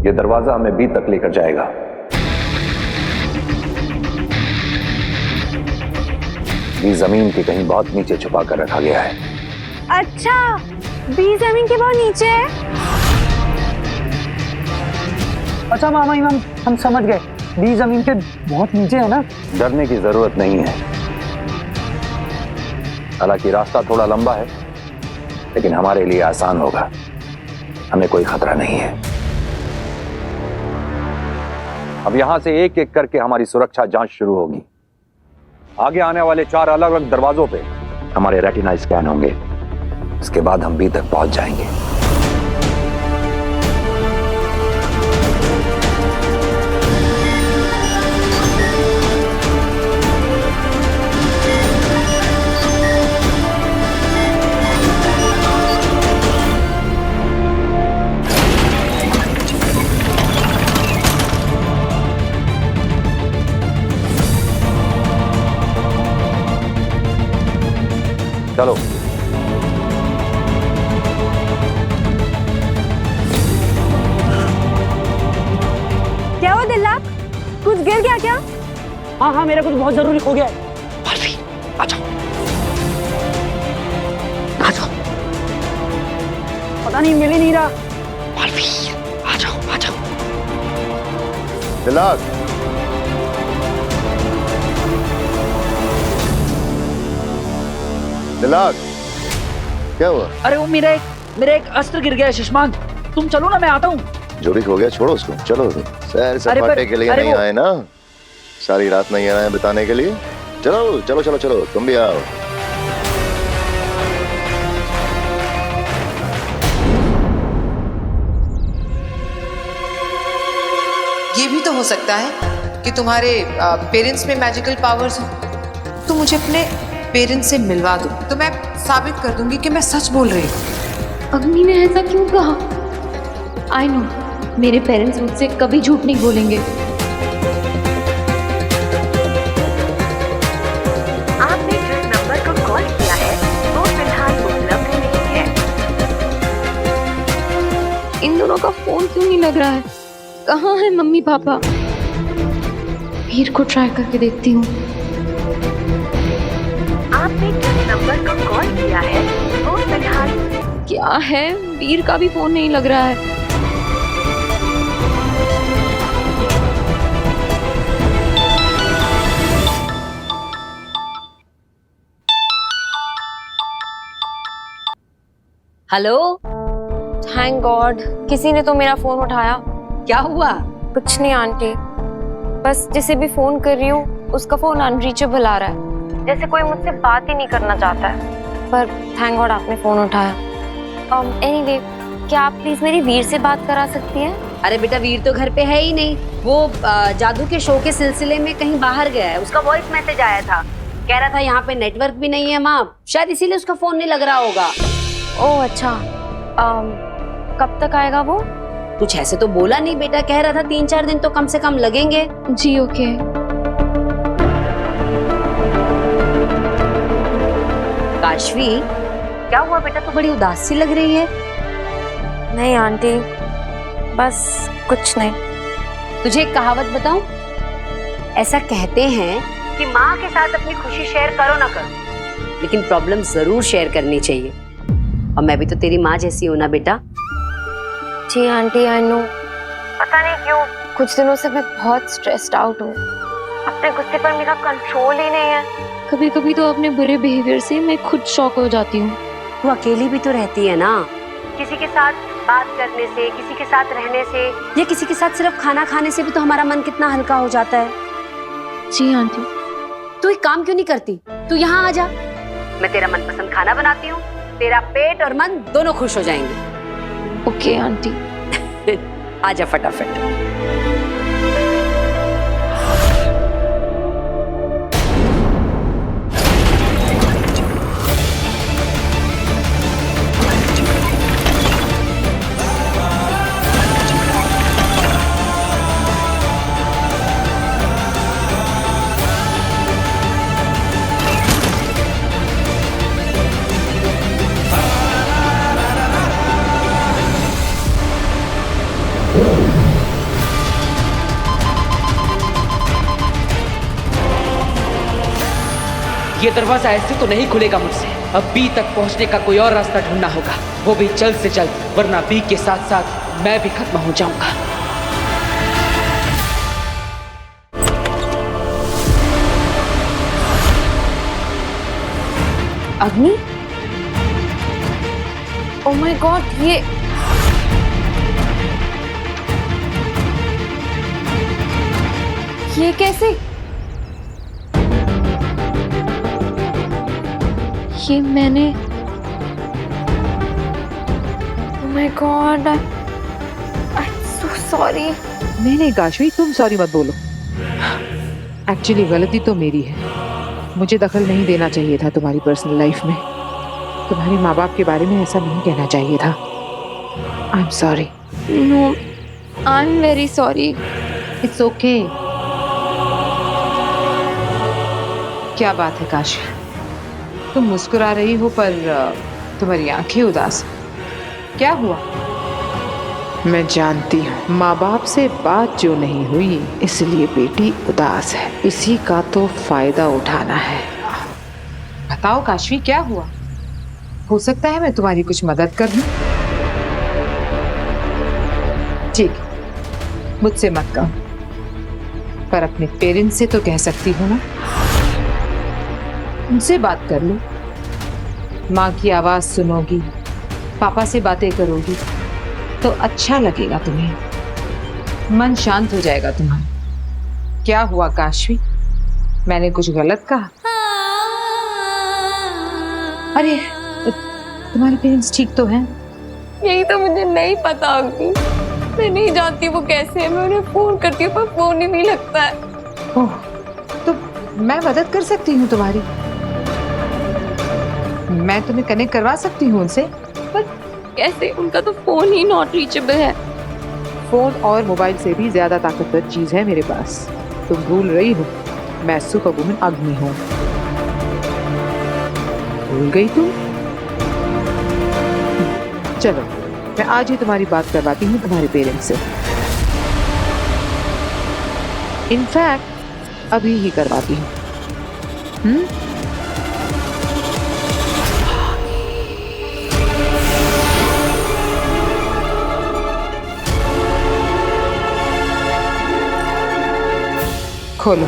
ये दरवाजा हमें बी तक लेकर जाएगा। बी जमीन के कहीं बहुत नीचे छुपा कर रखा गया है। अच्छा, बी जमीन के बहुत नीचे है। अच्छा मामा इमाम, हम समझ गए, बी जमीन के बहुत नीचे है ना। डरने की जरूरत नहीं है। हालांकि रास्ता थोड़ा लंबा है, लेकिन हमारे लिए आसान होगा। हमें कोई खतरा नहीं है। अब यहां से एक एक करके हमारी सुरक्षा जांच शुरू होगी। आगे आने वाले 4 अलग अलग दरवाजों पे हमारे रेटिना स्कैन होंगे। इसके बाद हम बी तक पहुंच जाएंगे। चलो। क्या हुआ दिल्लाक? कुछ गिर गया क्या? हाँ, मेरा कुछ बहुत जरूरी हो गया है। बर्फी, आ जाओ। आ जाओ। पता नहीं, मिल ही नहीं रहा। बर्फी, आ जाओ, आ जाओ। दिल्लाक, दिल्लाक, क्या हुआ? अरे वो मेरा एक अस्त्र गिर गया है शशमान। तुम चलो ना, मैं आता हूँ। जो भी हो गया छोड़ो उसको, चलो। सैर सपाटे के लिए नहीं आए ना, सारी रात नहीं आए बिताने के लिए। चलो चलो चलो चलो, तुम भी आओ। ये भी तो हो सकता है कि तुम्हारे पेरेंट्स में मैजिकल पावर्स हो। तो मुझे अपने पेरेंट्स से मिलवा दो, तो मैं साबित कर दूंगी कि मैं सच बोल रही हूँ। अग्नि ने ऐसा क्यों कहा? आई नो, मेरे पेरेंट्स मुझसे कभी झूठ नहीं बोलेंगे। आपने जिस नंबर को कॉल किया है वो फिलहाल उपलब्ध नहीं है। इन दोनों का फोन क्यों नहीं लग रहा है? कहाँ है मम्मी पापा? वीर को ट्राई करके देखती हूँ। आपने जिस नंबर को कॉल किया है वो फिलहाल। क्या है, वीर का भी फोन नहीं लग रहा है। हेलो। थैंक गॉड, किसी ने तो मेरा फोन उठाया। क्या हुआ? कुछ नहीं आंटी, बस जिसे भी फोन कर रही हूँ उसका फोन अनरीचेबल आ रहा है, जैसे कोई मुझसे बात ही नहीं करना चाहता है। पर थैंक गॉड आपने फोन उठाया। एनीवे, क्या आप प्लीज मेरी वीर से बात करा सकती हैं? अरे बेटा, वीर तो घर पे है ही नहीं। वो जादू के शो के सिलसिले में कहीं बाहर गया है। उसका वॉइस मैसेज आया था, कह रहा था यहाँ पे नेटवर्क भी नहीं है माँ, शायद इसीलिए उसका फोन नहीं लग रहा होगा। ओह अच्छा, कब तक आएगा वो? कुछ ऐसे तो बोला नहीं बेटा, कह रहा था 3-4 दिन तो कम से कम लगेंगे। जी ओके। काशवी, क्या हुआ बेटा, तो बड़ी उदास सी लग रही है। नहीं आंटी, बस कुछ नहीं। तुझे एक कहावत बताऊं? ऐसा कहते हैं कि माँ के साथ अपनी खुशी शेयर करो ना करो, लेकिन प्रॉब्लम जरूर शेयर करनी चाहिए। और मैं भी तो तेरी माँ जैसी हूं ना बेटा। जी आंटी, आई नो। पता नहीं क्यों कुछ दिनों से मैं बहुत स्ट्रेस्ड आउट हूँ। अपने गुस्से पर मेरा कंट्रोल ही नहीं है। कभी कभी तो अपने बुरे बिहेवियर से मैं खुद शॉक हो जाती हूँ। तू अकेली भी तो रहती है ना, किसी के साथ बात करने से, किसी के साथ रहने से, या किसी के साथ सिर्फ खाना खाने से भी तो हमारा मन कितना हल्का हो जाता है। जी आंटी। तू एक काम क्यों नहीं करती, तू यहाँ आ जा, मैं तेरा मनपसंद खाना बनाती हूँ, तेरा पेट और मन दोनों खुश हो जाएंगे। Okay aunty. आजा फटाफट। ये दरवाजा ऐसे तो नहीं खुलेगा मुझसे। अब बी तक पहुंचने का कोई और रास्ता ढूंढना होगा, वो भी जल्द से जल्द, वरना बी के साथ साथ मैं भी खत्म हो जाऊंगा। अग्नि, ओह माय गॉड, ये कैसे? ये मैंने, oh my God, I am so sorry. नहीं नहीं काशवी, तुम सॉरी मत बोलो। एक्चुअली गलती तो मेरी है, मुझे दखल नहीं देना चाहिए था तुम्हारी पर्सनल लाइफ में। तुम्हारे माँ बाप के बारे में ऐसा नहीं कहना चाहिए था। I am sorry. No, I am very sorry. It's okay. क्या बात है काशवी, तुम मुस्कुरा रही हो पर तुम्हारी आंखें उदास। क्या हुआ? मैं जानती हूँ माँ बाप से बात जो नहीं हुई इसलिए बेटी उदास है, इसी का तो फायदा उठाना है। बताओ काशवी, क्या हुआ? हो सकता है मैं तुम्हारी कुछ मदद कर दूं। ठीक, मुझसे मत कहो, पर अपने पेरेंट्स से तो कह सकती हो ना। उनसे बात कर लो, माँ की आवाज सुनोगी, पापा से बातें करोगी तो अच्छा लगेगा तुम्हें, मन शांत हो जाएगा तुम्हारा। क्या हुआ काशवी, मैंने कुछ गलत कहा? अरे तुम्हारे पेरेंट्स ठीक तो हैं? यही तो मुझे नहीं पता अग्नि, मैं नहीं जानती वो कैसे है। मैं उन्हें फोन करती हूँ पर फोन ही नहीं लगता है। ओह, तो मैं मदद कर सकती हूँ तुम्हारी, मैं तुम्हें कनेक्ट करवा सकती हूँ उनसे। पर कैसे? उनका तो फोन ही नॉट रीचेबल है। फोन और मोबाइल से भी ज्यादा ताकतवर चीज है मेरे पास। तुम भूल रही हो, मैं सुपर वुमन अग्नि हूँ। भूल गई तुम? चलो, मैं आज ही तुम्हारी बात करवाती हूँ तुम्हारे पेरेंट्स से। इनफैक्ट अभी ही करवाती हूँ। खोलो।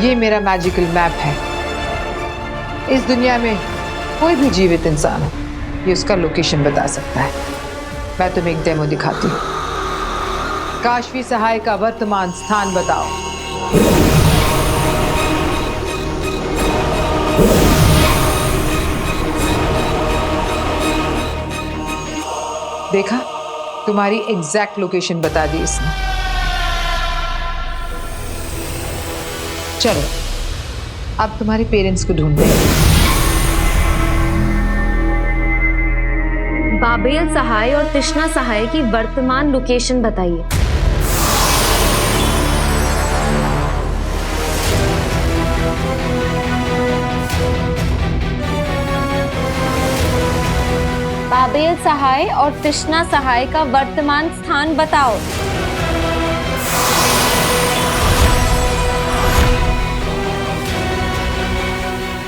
ये मेरा मैजिकल मैप है। इस दुनिया में कोई भी जीवित इंसान हो, ये उसका लोकेशन बता सकता है। मैं तुम्हें एक डेमो दिखाती हूँ। काशवी सहाय का वर्तमान स्थान बताओ। देखा, तुम्हारी एग्जैक्ट लोकेशन बता दी इसने। चलो, अब तुम्हारे पेरेंट्स को ढूंढते हैं। बाबेल सहाय और तृष्णा सहाय की वर्तमान लोकेशन बताइए। बाबेल सहाय और तृष्णा सहाय का वर्तमान स्थान बताओ।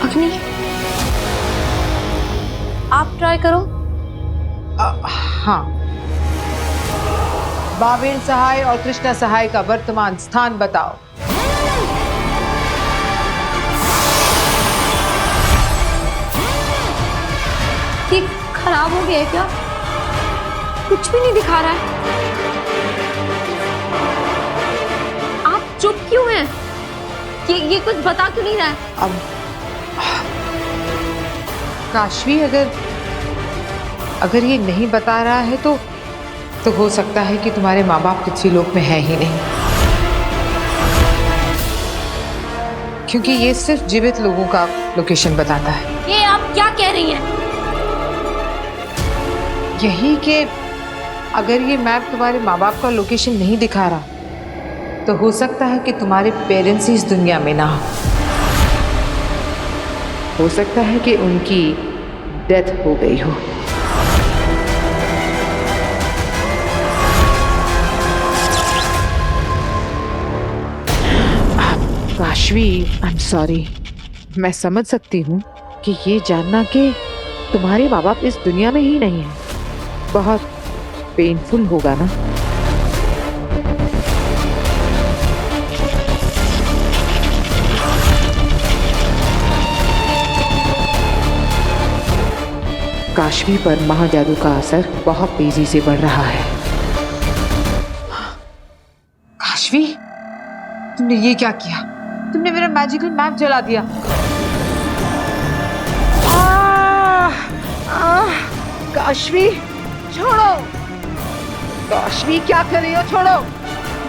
अग्नि, आप ट्राई करो। हाँ, बाबेल सहाय और तृष्णा सहाय का वर्तमान स्थान बताओ। ये खराब हो गया है क्या? कुछ भी नहीं दिखा रहा है। आप चुप क्यों हैं? ये कुछ बता क्यों नहीं रहा है? अब काशवी, अगर ये नहीं बता रहा है तो हो सकता है कि तुम्हारे माँ बाप किसी लोक में है ही नहीं, क्योंकि ये सिर्फ जीवित लोगों का लोकेशन बताता है। ये आप क्या कह रही हैं? यही कि अगर ये मैप तुम्हारे माँ बाप का लोकेशन नहीं दिखा रहा तो हो सकता है कि तुम्हारे पेरेंट्स ही इस दुनिया में ना हो सकता है कि उनकी डेथ हो गई हो। काशवी, आई एम सॉरी। मैं समझ सकती हूँ कि ये जानना कि तुम्हारे माँ बाप इस दुनिया में ही नहीं है बहुत पेनफुल होगा ना। काशवी पर महाजादू का असर बहुत तेजी से बढ़ रहा है। काशवी, तुमने ये क्या किया? तुमने मेरा मैजिकल मैप जला दिया। काशवी छोड़ो, काशवी क्या कर रही हो? छोड़ो।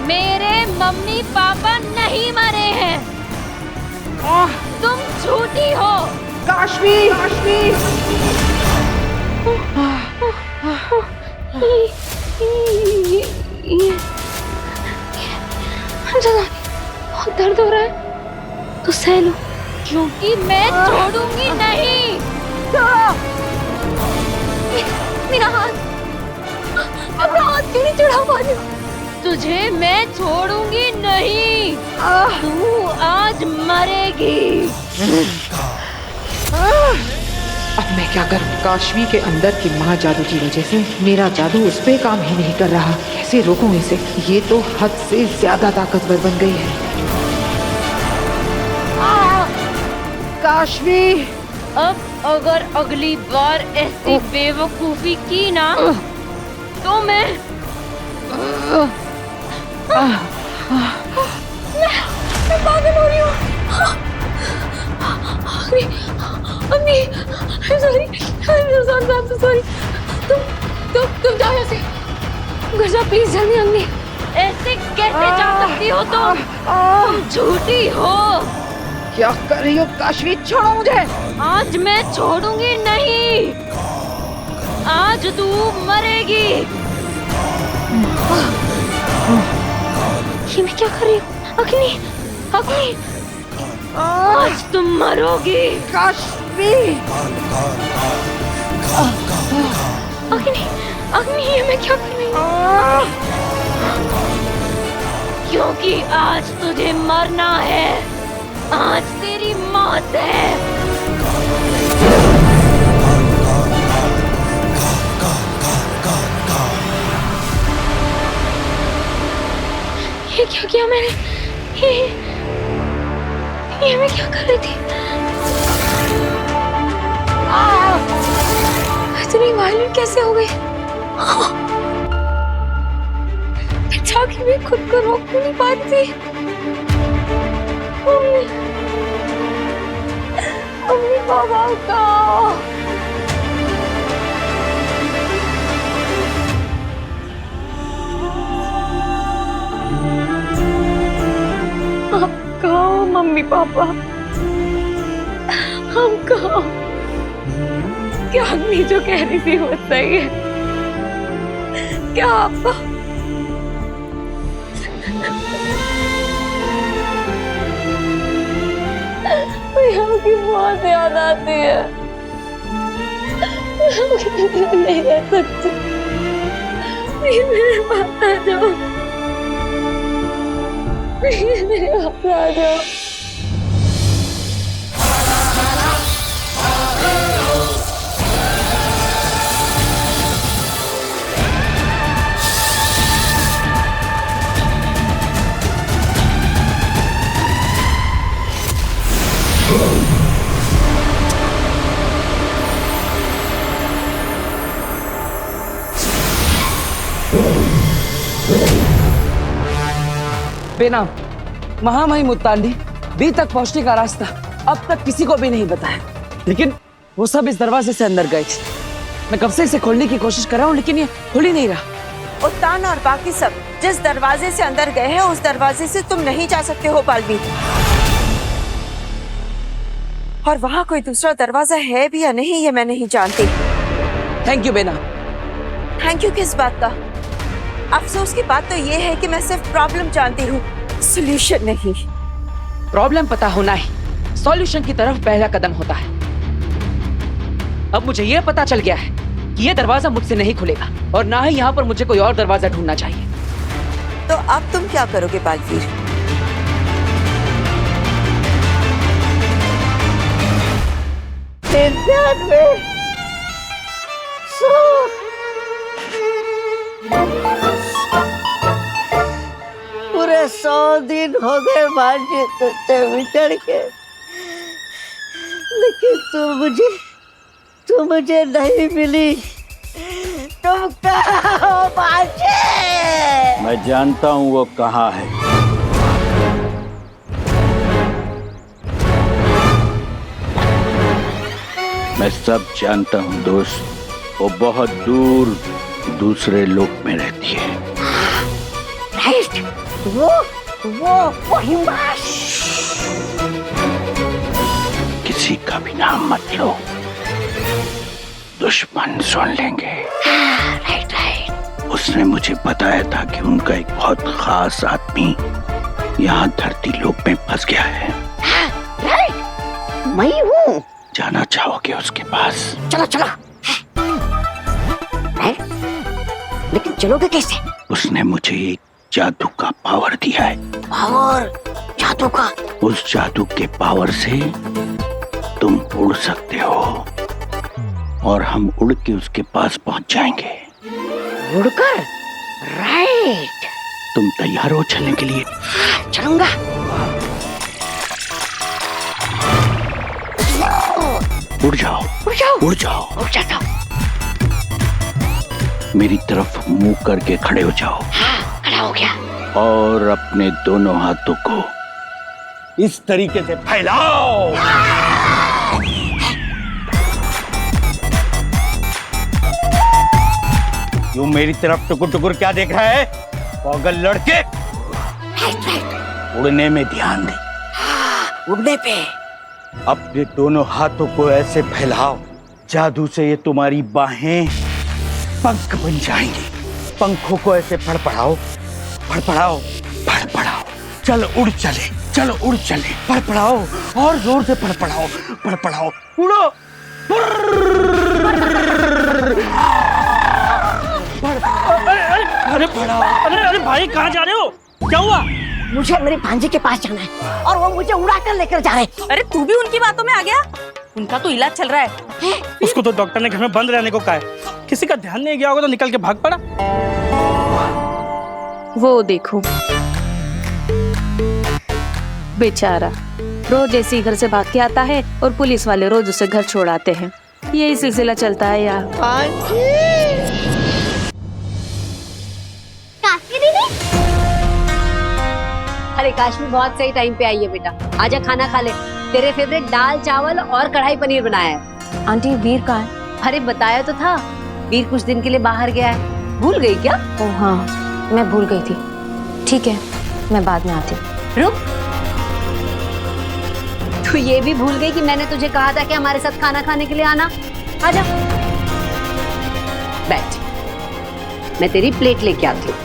मेरे मम्मी पापा नहीं मरे हैं, तुम झूठी हो। काशवी, काशवी। बहुत दर्द हो रहा है तो सह लो, क्योंकि मैं छोड़ूंगी नहीं। मेरा हाथ क्यों नहीं चढ़ा पा रही हो? तुझे मैं छोड़ूंगी नहीं, तू आज मरेगी। अब मैं क्या करूं? काशवी के अंदर की महाजादू की वजह से मेरा जादू उस पे काम ही नहीं कर रहा। कैसे रोकूं इसे? ये तो हद से ज्यादा ताकतवर बन गई है। काशवी, अब अगर अगली बार ऐसी बेवकूफी की ना तो मैं पागल हो रही हूँ। अम्मी, I'm sorry, I'm so sorry। तुम जाओ यहाँ से, घर जाओ प्लीज जल्दी। अम्मी, ऐसे कैसे जा सकती हो तुम झूठी हो। क्या कर रही हो काशवी? छोड़ो मुझे। आज मैं छोड़ूंगी नहीं, आज तू मरेगी। ये मैं क्या कर रही हूँ? अग्नि, अग्नि, आज तुम मरोगी। काशवी, अग्नि, अग्नि, ये मैं क्या कर रही हूँ? क्योंकि आज तुझे मरना है, आज तेरी मौत है। ये क्या किया मैंने? ये मैं क्या कर रही थी? इतनी वायलेंट कैसे हो गई? जाके भी खुद को रोक नहीं पा रही थी। मम्मी पापा का आप कहो मम्मी पापा, हम कहो क्या अग्नि जो कह रही थी वो सही है? क्या आपको की बहुत याद आती है? नहीं रह सकती, मेरे पास आ जाओ, मेरे पास आ जाओ। बेनाम महामहिम मुत्तांडी बी तक पहुंचने का रास्ता अब तक किसी को भी नहीं बताया, लेकिन वो सब इस दरवाजे से अंदर गए थे। मैं कब से इसे खोलने की कोशिश कर रहा हूँ, लेकिन ये खुल ही नहीं रहा। उत्तान और बाकी सब जिस दरवाजे से अंदर गए हैं उस दरवाजे से तुम नहीं जा सकते हो बालवीर। और वहाँ कोई दूसरा दरवाजा है भी या नहीं ये मैं नहीं जानती। थैंक यू बेना। थैंक यू किस बात का? अफसोस की बात तो ये है कि मैं सिर्फ प्रॉब्लम जानती हूँ, सॉल्यूशन नहीं। प्रॉब्लम पता होना ही सॉल्यूशन की तरफ पहला कदम होता है। अब मुझे यह पता चल गया है कि यह दरवाजा मुझसे नहीं खुलेगा और ना ही यहाँ पर मुझे कोई और दरवाजा ढूंढना चाहिए। तो अब तुम क्या करोगे बालवीर? जीवन में सुख। पूरे 100 दिन हो गए भांजे तुझसे बिछड़ के, लेकिन तू मुझे नहीं मिली। तुम कहाँ हो भांजे? मैं जानता हूँ वो कहाँ है। मैं सब जानता हूँ दोस्त। वो बहुत दूर दूसरे लोक में रहती है। राइट, वो हिमाश। किसी का भी नाम मत लो, दुश्मन सुन लेंगे। राइट। उसने मुझे बताया था कि उनका एक बहुत खास आदमी यहाँ धरती लोक में फंस गया है। राइट, मैं हूँ। जाना चाहोगे उसके पास? चलो चलो। राइट, लेकिन चलोगे कैसे? उसने मुझे एक जादू का पावर दिया है। पावर? जादू का? उस जादू के पावर से तुम उड़ सकते हो और हम उड़ के उसके पास पहुंच जाएंगे। उड़कर? राइट। तुम तैयार हो चलने के लिए? चलूंगा। उड़ जाओ, उड़ जाओ, उड़ जाओ, उड़ जाता हूँ। मेरी तरफ मुंह करके खड़े हो जाओ। हाँ, खड़ा हो गया। और अपने दोनों हाथों को इस तरीके से फैलाओ। यूं मेरी तरफ टुकुर टुकुर क्या देख रहा है पागल लड़के? उड़ने में ध्यान दे। उड़ने पे? अपने दोनों हाथों को ऐसे फैलाओ, जादू से ये तुम्हारी बाहें पंख बन जाएंगी। पंखों को ऐसे फड़फड़ाओ, फड़फड़ाओ, फड़फड़ाओ। चलो उड़ चले, चलो उड़ चले। फड़फड़ाओ और जोर से फड़फड़ाओ, फड़फड़ाओ। उड़ो। अरे फड़ाओ। अरे भाई कहाँ जा रहे हो? क्या हुआ? मुझे मेरे भांजे के पास जाना है और वो मुझे उड़ा कर लेकर जा रहे हैं। अरे तू भी उनकी बातों में आ गया? उनका तो इलाज चल रहा है। उसको तो डॉक्टर ने घर में बंद रहने को कहा है। किसी का ध्यान नहीं गया होगा तो निकल के भाग पड़ा। वो देखो बेचारा, रोज ऐसे ही घर से भाग के आता है और पुलिस वाले रोज उसे घर छोड़ आते हैं। यही सिलसिला चलता है यार। अरे काश्मी बहुत सही टाइम पे आई है बेटा। आजा खाना खा ले। तेरे फेवरेट दाल चावल और कढ़ाई पनीर बनाया है। आंटी वीर कहाँ है? अरे बताया तो था, वीर कुछ दिन के लिए बाहर गया है। भूल गई क्या? ओह हाँ, मैं भूल गई थी। ठीक है, मैं बाद में आती हूँ। रुक, तू ये भी भूल गई कि मैंने तुझे कहा था कि हमारे साथ खाना खाने के लिए आना। आजा बैठ, मैं तेरी प्लेट लेके आती हूँ।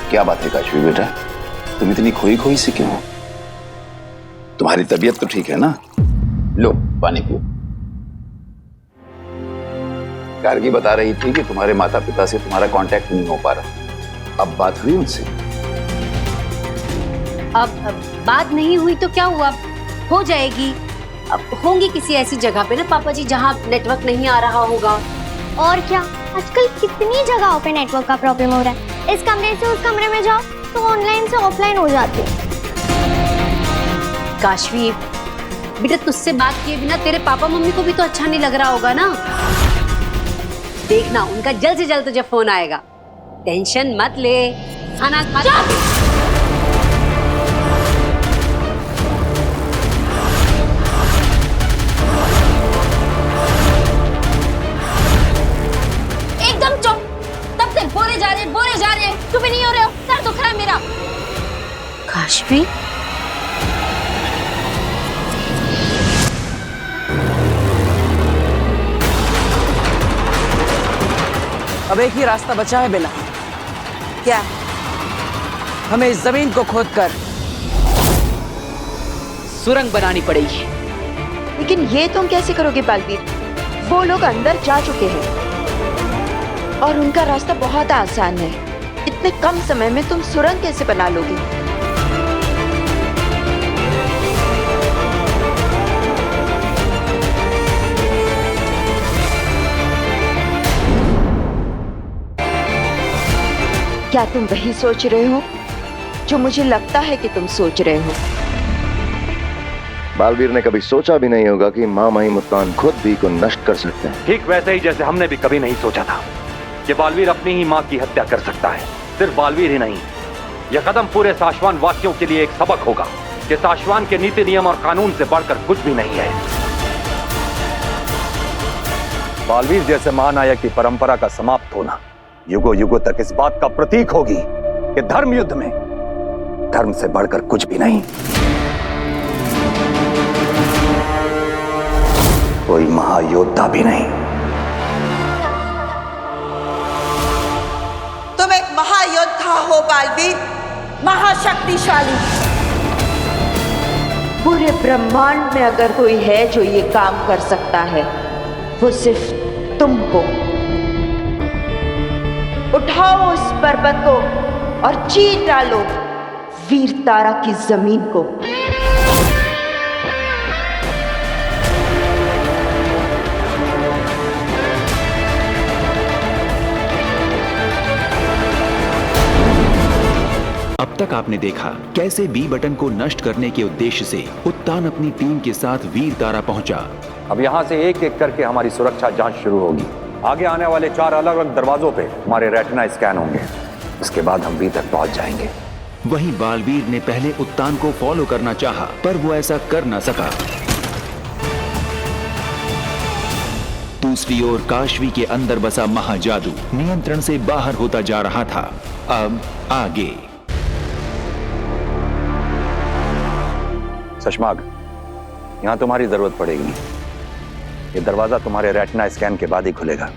क्या बात है काशवी बेटा, तुम इतनी खोई खोई सी क्यों हो? तुम्हारी तबीयत तो ठीक है ना? लो पानी पियो। गार्गी बता रही थी कि तुम्हारे माता पिता से तुम्हारा कांटेक्ट नहीं हो पा रहा। अब बात हुई उनसे? अब बात नहीं हुई तो क्या हुआ, हो जाएगी। अब होंगी किसी ऐसी जगह पे ना पापा जी जहाँ नेटवर्क नहीं आ रहा होगा। और क्या, आजकल कितनी जगहों पे नेटवर्क का प्रॉब्लम हो रहा है। इस कमरे से उस कमरे में जाओ तो ऑनलाइन से ऑफलाइन हो जाती है। काशवी बेटा, तुझसे बात किए बिना तेरे पापा मम्मी को भी तो अच्छा नहीं लग रहा होगा ना। देखना उनका जल्द से जल्द तुझे फोन आएगा। टेंशन मत ले, खाना खा। एकदम चुप। तब से बोले जा रहे चुप ही नहीं हो रहे हो। सर दुख रहा है मेरा। काशवी अब एक ही रास्ता बचा है बेला। क्या? हमें इस जमीन को खोदकर सुरंग बनानी पड़ेगी। लेकिन ये तुम कैसे करोगे बालवीर? वो लोग अंदर जा चुके हैं और उनका रास्ता बहुत आसान है। इतने कम समय में तुम सुरंग कैसे बना लोगे? क्या तुम वही सोच रहे हो जो मुझे लगता है कि तुम सोच रहे हो? बालवीर ने कभी सोचा भी नहीं होगा कि माँ माही मुल्तान खुद भी को नष्ट कर सकते हैं। ठीक वैसे ही जैसे हमने भी कभी नहीं सोचा था कि बालवीर अपनी ही माँ की हत्या कर सकता है। सिर्फ बालवीर ही नहीं, यह कदम पूरे साशवान वासियों के लिए एक सबक होगा कि साशवान के नीति नियम और कानून से बढ़कर कुछ भी नहीं है। बालवीर जैसे महानायक की परंपरा का समाप्त होना युगों युगों तक इस बात का प्रतीक होगी कि धर्म युद्ध में धर्म से बढ़कर कुछ भी नहीं। कोई महायोद्धा भी नहीं। तुम एक महायोद्धा हो बालवीर, महाशक्तिशाली। पूरे ब्रह्मांड में अगर कोई है जो ये काम कर सकता है वो सिर्फ तुम हो। उठाओ उस पर्वत को और चीर डालो वीर तारा की जमीन को। अब तक आपने देखा कैसे बी बटन को नष्ट करने के उद्देश्य से उत्तान अपनी टीम के साथ वीर तारा पहुंचा। अब यहाँ से एक एक करके हमारी सुरक्षा जांच शुरू होगी। आगे आने वाले 4 अलग अलग दरवाजों पे हमारे रेटिना स्कैन होंगे। उसके बाद हम बी तक पहुंच जाएंगे। वहीं बालवीर ने पहले उत्तान को फॉलो करना चाहा, पर वो ऐसा कर न सका। दूसरी ओर काशवी के अंदर बसा महाजादू नियंत्रण से बाहर होता जा रहा था। अब आगे शशमाग, यहां तुम्हारी जरूरत पड़ेगी। ये दरवाजा तुम्हारे रेटिना स्कैन के बाद ही खुलेगा।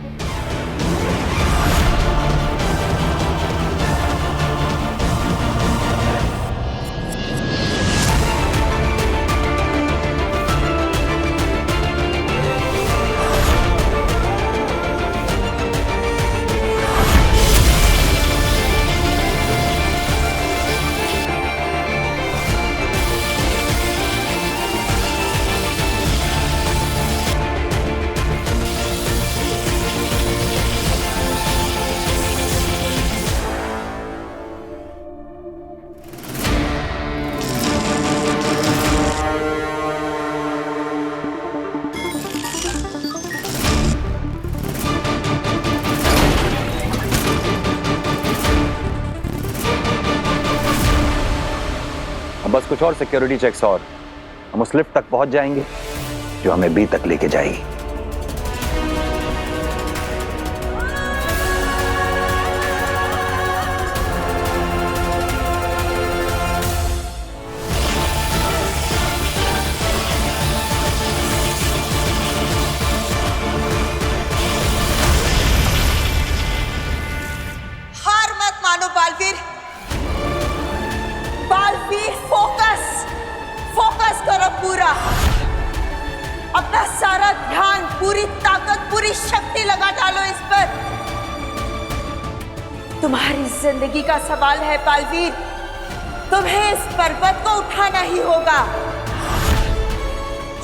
बस कुछ और सिक्योरिटी चेक्स और हम उस लिफ्ट तक पहुंच जाएंगे जो हमें बी तक लेके जाएगी। हार मत मानो बालवीर। बालवीर फोकस करो पूरा। अपना सारा ध्यान, पूरी ताकत, पूरी शक्ति लगा डालो इस पर। तुम्हारी जिंदगी का सवाल है बालवीर। तुम्हें इस पर्वत को उठाना ही होगा।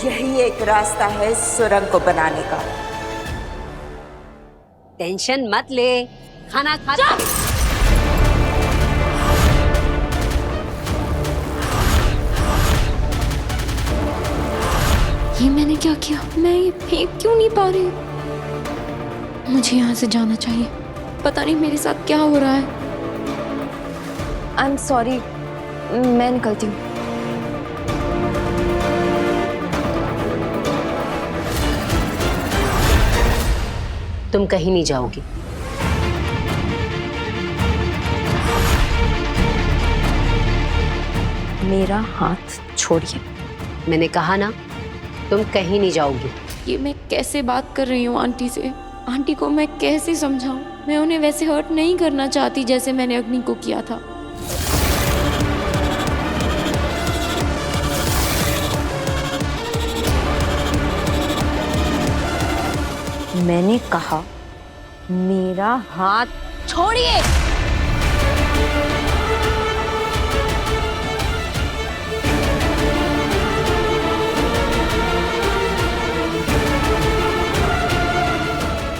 यही एक रास्ता है इस सुरंग को बनाने का। टेंशन मत ले, खाना खा। ये मैंने क्या किया? मैं ये फेंक क्यों नहीं पा रही? मुझे यहाँ से जाना चाहिए। पता नहीं मेरे साथ क्या हो रहा है। आई एम सॉरी, मैं निकलती हूँ। तुम कहीं नहीं जाओगी। मेरा हाथ छोड़िए। मैंने कहा ना, तुम कहीं नहीं जाओगी। ये मैं कैसे बात कर रही हूँ आंटी से? आंटी को मैं कैसे समझाऊं? मैं उन्हें वैसे हर्ट नहीं करना चाहती जैसे मैंने अग्नि को किया था। मैंने कहा मेरा हाथ छोड़िए।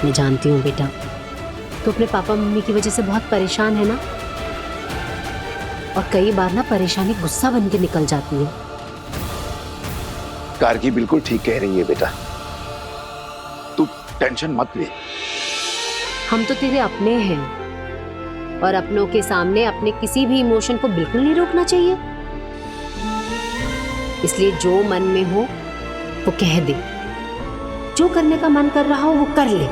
मैं जानती हूँ बेटा, तो अपने पापा मम्मी की वजह से बहुत परेशान है ना। और कई बार ना परेशानी गुस्सा बन के निकल जाती है। कारगी बिल्कुल ठीक कह रही है बेटा, तू टेंशन मत ले। हम तो तेरे अपने हैं और अपनों के सामने अपने किसी भी इमोशन को बिल्कुल नहीं रोकना चाहिए। इसलिए जो मन में हो वो कह दे, जो करने का मन कर रहा हो वो कर ले।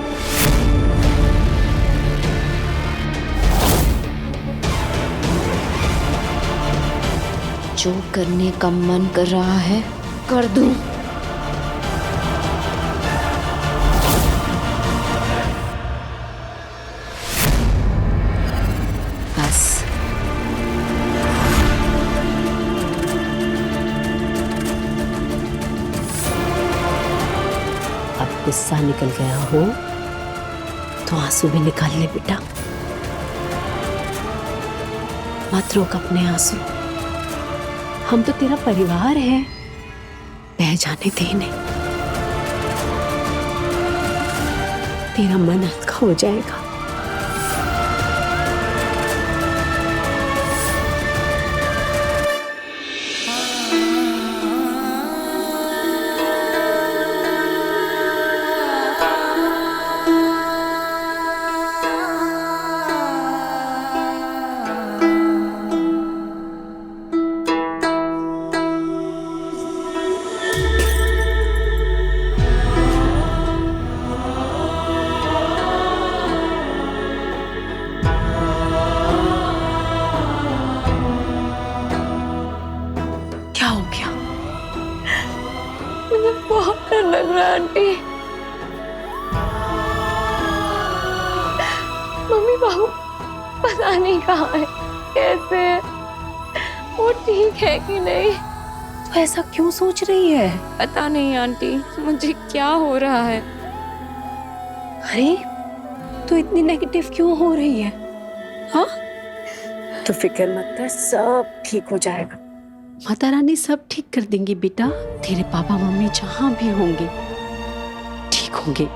जो करने का मन कर रहा है कर दूं। बस अब गुस्सा निकल गया हो तो आंसू भी निकाल ले बेटा। मत रोक अपने आंसू, हम तो तेरा परिवार है, बह जाने दे नहीं। तेरा मन हल्का हो जाएगा। बहुत डर लग रहा है आंटी। मम्मी बाबू पता नहीं कहाँ है, कैसे है, वो ठीक है कि नहीं। तो ऐसा क्यों सोच रही है? पता नहीं आंटी, मुझे क्या हो रहा है। अरे तो इतनी नेगेटिव क्यों हो रही है? हाँ तो फिक्र मत कर, सब ठीक हो जाएगा। माता रानी सब ठीक कर देंगी बेटा। तेरे पापा मम्मी जहां भी होंगे ठीक होंगे।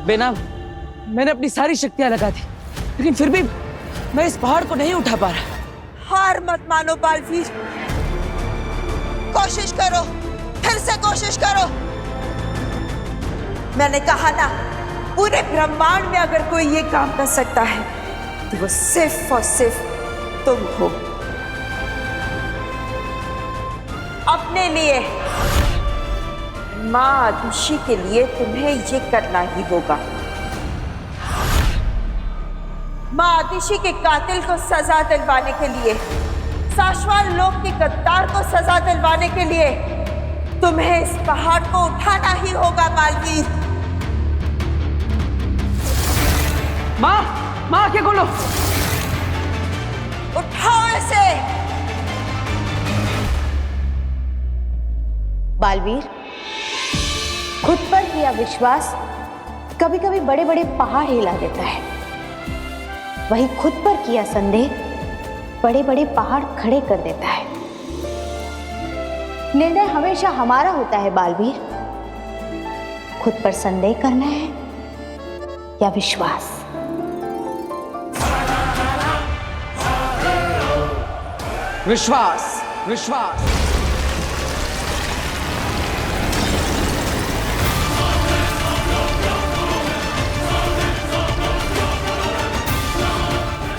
बेनाम, मैंने अपनी सारी शक्तियां लगा दी, लेकिन फिर भी मैं इस पहाड़ को नहीं उठा पा रहा। हार मत मानो बालवीर, कोशिश करो, फिर से कोशिश करो। मैंने कहा ना, पूरे ब्रह्मांड में अगर कोई ये काम कर सकता है तो वो सिर्फ और सिर्फ तुम हो। अपने लिए, माँ आदुषी के लिए तुम्हें ये करना ही होगा। माँ आदुषी के कातिल को सजा दिलवाने के लिए, साशवान लोक के गद्दार को सजा दिलवाने के लिए तुम्हें इस पहाड़ को उठाना ही होगा बालवीर। माँ, माँ आके खोलो। उठाओ इसे। बालवीर, खुद पर किया विश्वास कभी कभी बड़े बड़े पहाड़ हिला देता है, वही खुद पर किया संदेह बड़े बड़े पहाड़ खड़े कर देता है। निर्णय हमेशा हमारा होता है बालवीर, खुद पर संदेह करना है या विश्वास। विश्वास, विश्वास।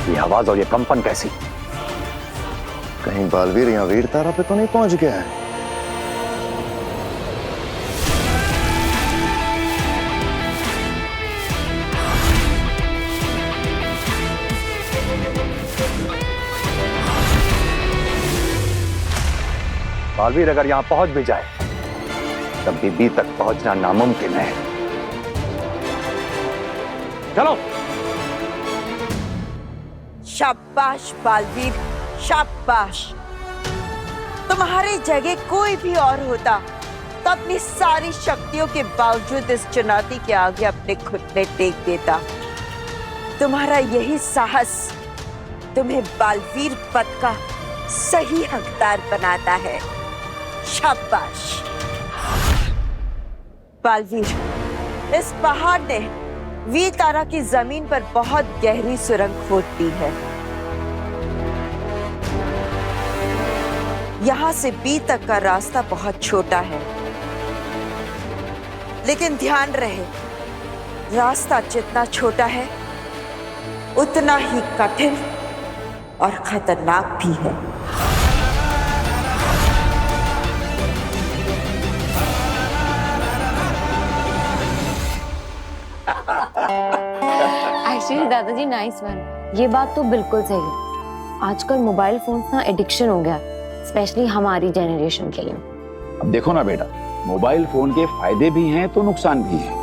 ये आवाज और ये कंपन कैसी? कहीं बालवीर यहाँ वीर तारा पे तो नहीं पहुंच गया है? बालवीर अगर यहाँ पहुंच भी जाए तब भी बी तक पहुंचना नामुमकिन है। चलो। शाबाश बालवीर, शाबाश। तुम्हारी जगह कोई भी और होता तो अपनी सारी शक्तियों के बावजूद इस चुनौती के आगे अपने घुटने टेक देता। तुम्हारा यही साहस तुम्हें बालवीर पद का सही हकदार बनाता है। शाबाश। बालवीर, इस पहाड़ ने वीर तारा की जमीन पर बहुत गहरी सुरंग खोद दी है। यहां से बी तक का रास्ता बहुत छोटा है, लेकिन ध्यान रहे, रास्ता जितना छोटा है उतना ही कठिन और खतरनाक भी है। एक्चुअली दादाजी नाइस वन, ये बात तो बिल्कुल सही है। आजकल मोबाइल फोन्स ना एडिक्शन हो गया, स्पेशली हमारी जनरेशन के लिए। अब देखो ना बेटा, मोबाइल फोन के फायदे भी हैं तो नुकसान भी है।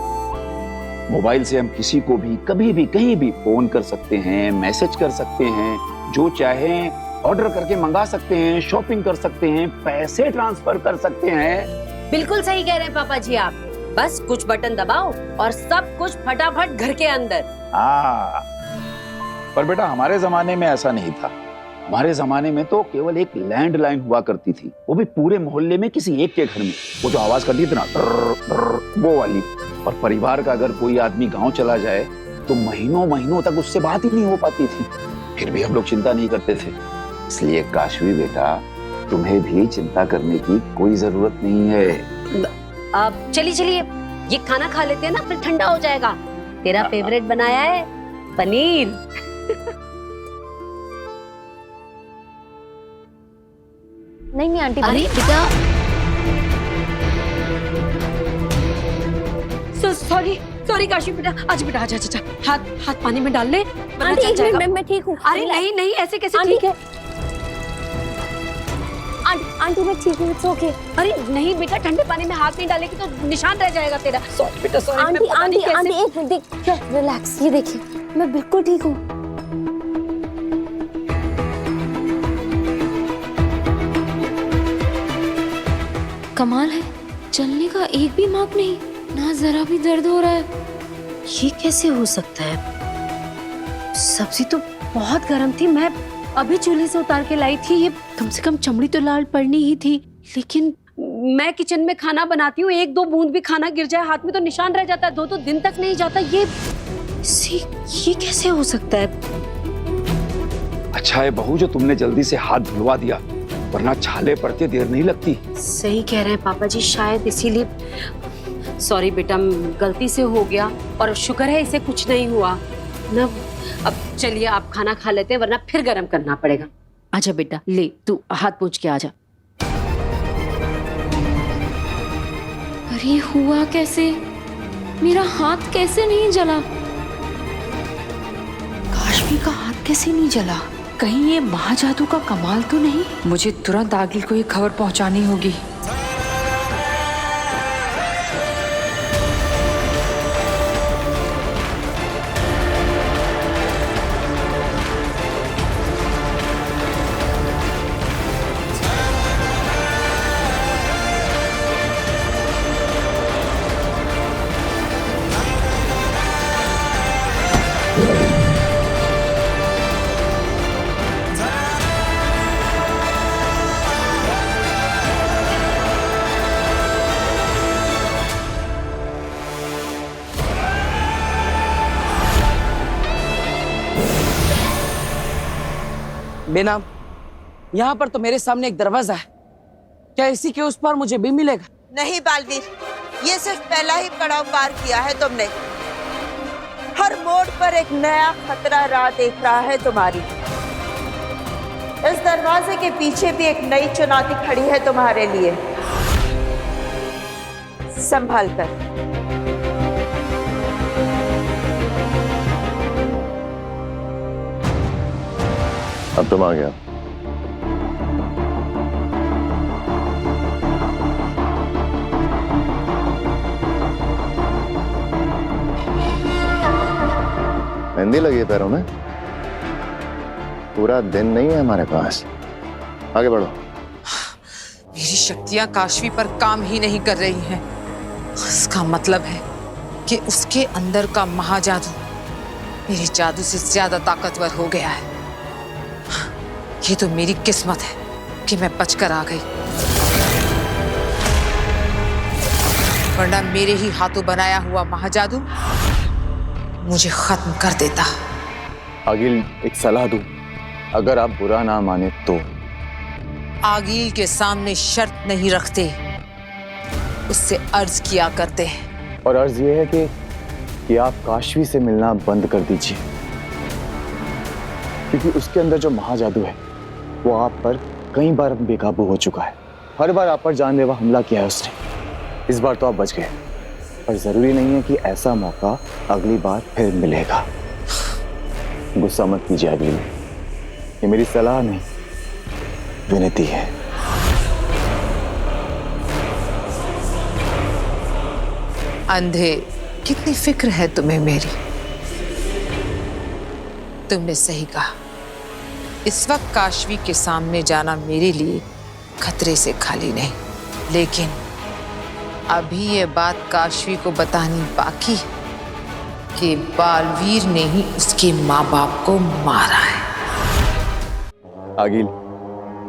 मोबाइल से हम किसी को भी कभी भी कहीं भी फोन कर सकते हैं, मैसेज कर सकते हैं, जो चाहें ऑर्डर करके मंगा सकते हैं, शॉपिंग कर सकते हैं, पैसे ट्रांसफर कर सकते हैं। बिल्कुल सही कह रहे हैं पापा जी आप। बस कुछ बटन दबाओ और सब कुछ फटाफट घर के अंदर। हाँ, पर बेटा हमारे जमाने में ऐसा नहीं था। हमारे जमाने में तो केवल एक लैंडलाइन हुआ करती थी, वो भी पूरे मोहल्ले में किसी एक के घर में। वो जो आवाज करती थी ना, वो वाली। और परिवार का अगर कोई आदमी गांव चला जाए तो महीनों महीनों तक उससे बात ही नहीं हो पाती थी। फिर भी हम लोग चिंता नहीं करते थे। इसलिए काशवी बेटा, तुम्हें भी चिंता करने की कोई जरूरत नहीं है। अब चलिए ये खाना खा लेते हैं ना, फिर ठंडा हो जाएगा। तेरा फेवरेट बनाया है पनीर। नहीं आंटी। अरे बेटा, सॉरी काशी बेटा। आज बेटा आजा, हाथ पानी में डाल ले। आंटी मैं ठीक हूँ। अरे नहीं ऐसे कैसे ठीक है? आंटी मैं ठीक हूँ, इट्स ओके। अरे नहीं बेटा, ठंडे पानी में हाथ नहीं डालेगी तो निशान रह जाएगा तेरा। सॉरी बेटा, सॉरी। आंटी एक मिनट देखिए, रिलैक्स। ये देखिए, मैं बिल्कुल ठीक हूँ। कमाल है, चलने का एक भी मार्क नहीं, ना जरा भी दर्द हो रहा है। ये कैसे हो सकता है? सब्जी तो बहुत गर्म थी, मैं अभी चूल्हे से उतार के लाई थी। ये कम से कम चमड़ी तो लाल पड़नी ही थी, लेकिन मैं किचन में खाना बनाती हूँ, एक दो बूंद भी खाना गिर जाए हाथ में तो निशान रह जाता है, दो दिन तक नहीं जाता। ये कैसे हो सकता है? अच्छा है बहू जो तुमने जल्दी से हाथ धुलवा दिया, वरना छाले पड़ते देर नहीं लगती। सही कह रहे हैं पापा जी, शायद इसीलिए। सॉरी बेटा, गलती से हो गया, और शुक्र है इसे कुछ नहीं हुआ ना। अब चलिए आप खाना खा लेते हैं, वरना फिर गरम करना पड़ेगा। आजा बेटा, ले तू हाथ पोंछ के आजा। अरे हुआ कैसे? मेरा हाथ कैसे नहीं जला? काशवी का हाथ कैसे नहीं जला? कहीं ये महाजादू का कमाल तो नहीं? मुझे तुरंत आगिल को ये खबर पहुंचानी होगी। बेनाम, यहाँ पर तो मेरे सामने एक दरवाजा है, क्या इसी के उस पार मुझे भी मिलेगा? नहीं बालवीर, ये सिर्फ पहला ही पड़ाव पार किया है तुमने। हर मोड़ पर एक नया खतरा राह देख रहा है तुम्हारी। इस दरवाजे के पीछे भी एक नई चुनौती खड़ी है तुम्हारे लिए। संभाल कर। अब तुम आ गया। मेहंदी लगी है पैरों में? पूरा दिन नहीं है हमारे पास, आगे बढ़ो। मेरी शक्तियां काशवी पर काम ही नहीं कर रही हैं। इसका मतलब है कि उसके अंदर का महाजादू मेरे जादू से ज्यादा ताकतवर हो गया है। ये तो मेरी किस्मत है कि मैं बचकर आ गई, वरना मेरे ही हाथों बनाया हुआ महाजादू मुझे खत्म कर देता। आगिल, एक सलाह दूं, अगर आप बुरा ना माने तो। आगिल के सामने शर्त नहीं रखते, उससे अर्ज किया करते हैं। और अर्ज ये है कि आप काशवी से मिलना बंद कर दीजिए, क्योंकि उसके अंदर जो महाजादू है वो आप पर कई बार बेकाबू हो चुका है। हर बार आप पर जानलेवा हमला किया है उसने। इस बार तो आप बच गए, पर जरूरी नहीं है कि ऐसा मौका अगली बार फिर मिलेगा। गुस्सा मत कीजिए आगिल, ये मेरी सलाह नहीं, विनती है। अंधे, कितनी फिक्र है तुम्हें मेरी। तुमने सही कहा, इस वक्त काशवी के सामने जाना मेरे लिए खतरे से खाली नहीं, लेकिन अभी ये बात काशवी को बतानी बाकी है कि बालवीर ने ही उसके माँ बाप को मारा है। आगिल,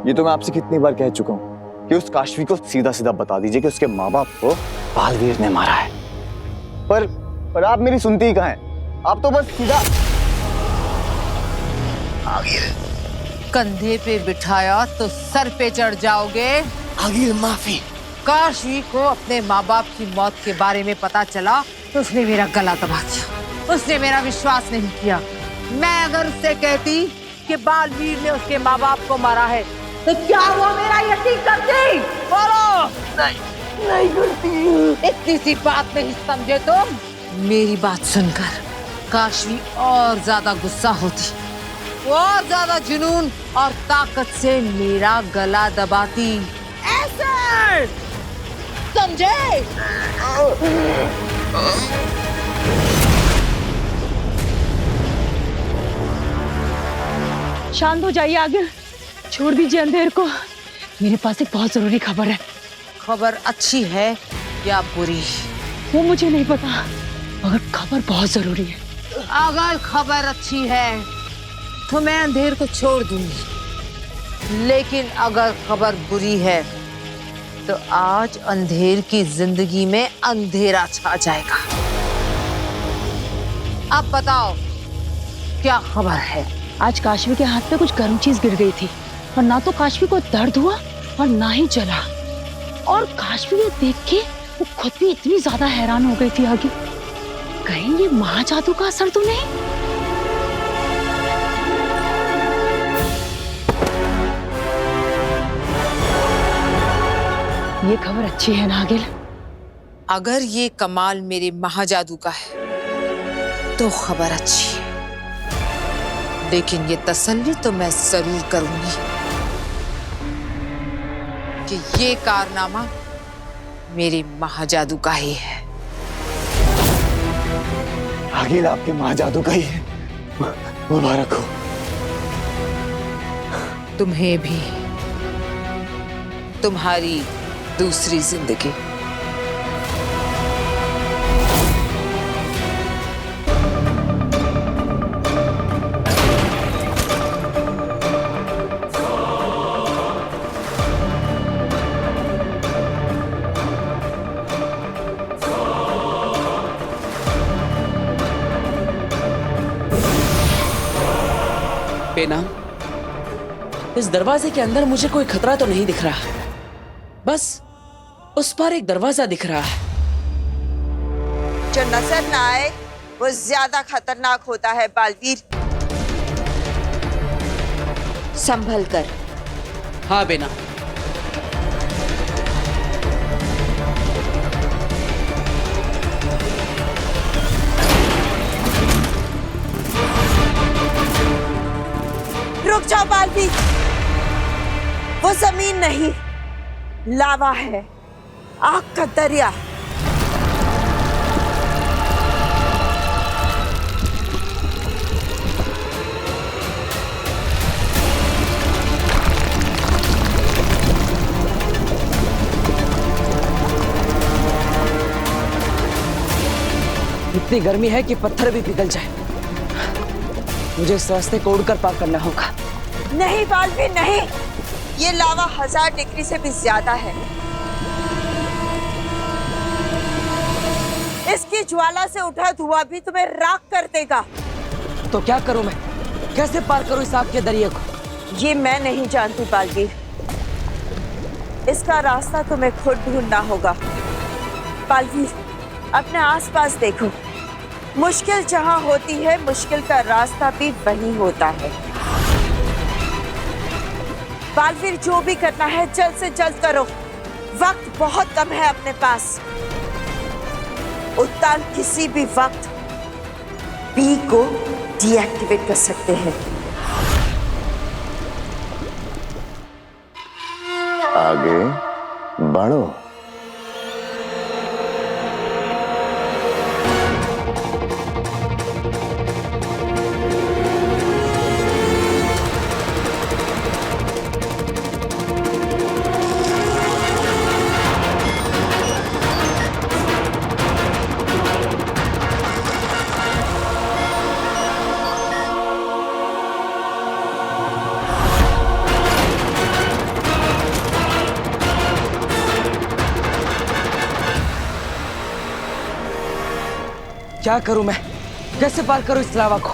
ये तो मैं आपसे कितनी बार कह चुका हूँ कि उस काशवी को सीधा सीधा बता दीजिए कि उसके माँ बाप को बालवीर ने मारा है, पर आप मेरी सुनती ही कहाँ हैं? आप तो बस सीधा। आगिल, कंधे पे बिठाया तो सर पे चढ़ जाओगे। आगिल, माफी। काशवी को अपने माँ बाप की मौत के बारे में पता चला तो उसने मेरा गला दबा दिया, उसने मेरा विश्वास नहीं किया। मैं अगर उससे कहती कि बालवीर ने उसके माँ बाप को मारा है तो क्या वो मेरा यकीन करती? बोलो। नहीं करती। इतनी सी बात नहीं समझे तुम? मेरी बात सुनकर काशवी और ज्यादा गुस्सा होती, और ज्यादा जुनून और ताकत से मेरा गला दबाती। ऐसे समझे? शांत हो जाइए आगिल, छोड़ दीजिए अंधेर को। मेरे पास एक बहुत जरूरी खबर है। खबर अच्छी है या बुरी? वो मुझे नहीं पता, मगर खबर बहुत जरूरी है। अगर खबर अच्छी है तो मैं अंधेर को छोड़ दूंगी, लेकिन अगर खबर बुरी है तो आज अंधेर की जिंदगी में अंधेरा छा जाएगा। अब बताओ क्या खबर है? आज काशवी के हाथ पे कुछ गर्म चीज गिर गई थी, और ना तो काशवी को दर्द हुआ और ना ही जला। और काशवी ये देख के वो खुद भी इतनी ज्यादा हैरान हो गई थी आगे, कहीं ये महाजादू का असर तो नहीं? ये खबर अच्छी है ना आगिल? अगर ये कमाल मेरे महाजादू का है तो खबर अच्छी है, लेकिन ये तसल्ली तो मैं जरूर करूंगी कि ये कारनामा मेरे महाजादू का ही है। आगिल, आपके महाजादू का ही है। मुबारक हो। तुम्हें भी, तुम्हारी दूसरी जिंदगी। बेना, इस दरवाजे के अंदर मुझे कोई खतरा तो नहीं दिख रहा, बस उस पर एक दरवाजा दिख रहा है। जो नजर ना आए वो ज्यादा खतरनाक होता है बालवीर। संभल कर। हाँ बेना। रुक जाओ बालवीर, वो जमीन नहीं, लावा है, आग का दरिया। इतनी गर्मी है कि पत्थर भी पिघल जाए। मुझे इस रास्ते को उड़कर पार करना होगा। नहीं बालवीर नहीं, ये लावा 1000 डिग्री से भी ज्यादा है। इसकी ज्वाला से उठा धुआं भी तुम्हें राख कर देगा। तो क्या करूं मैं? कैसे पार करूं इस आग के दरिया को? ये मैं नहीं जानती बालवीर, इसका रास्ता तुम्हें खुद ढूंढना होगा। बालवीर, अपने आसपास देखो, मुश्किल जहां होती है मुश्किल का रास्ता भी वहीं होता है। बालवीर, जो भी करना है जल्द से जल्द करो, वक्त बहुत कम है अपने पास। उत्तान किसी भी वक्त बी को डीएक्टिवेट कर सकते हैं। आगे बढ़ो। क्या करूं मैं? कैसे पार करूं इस लावा को?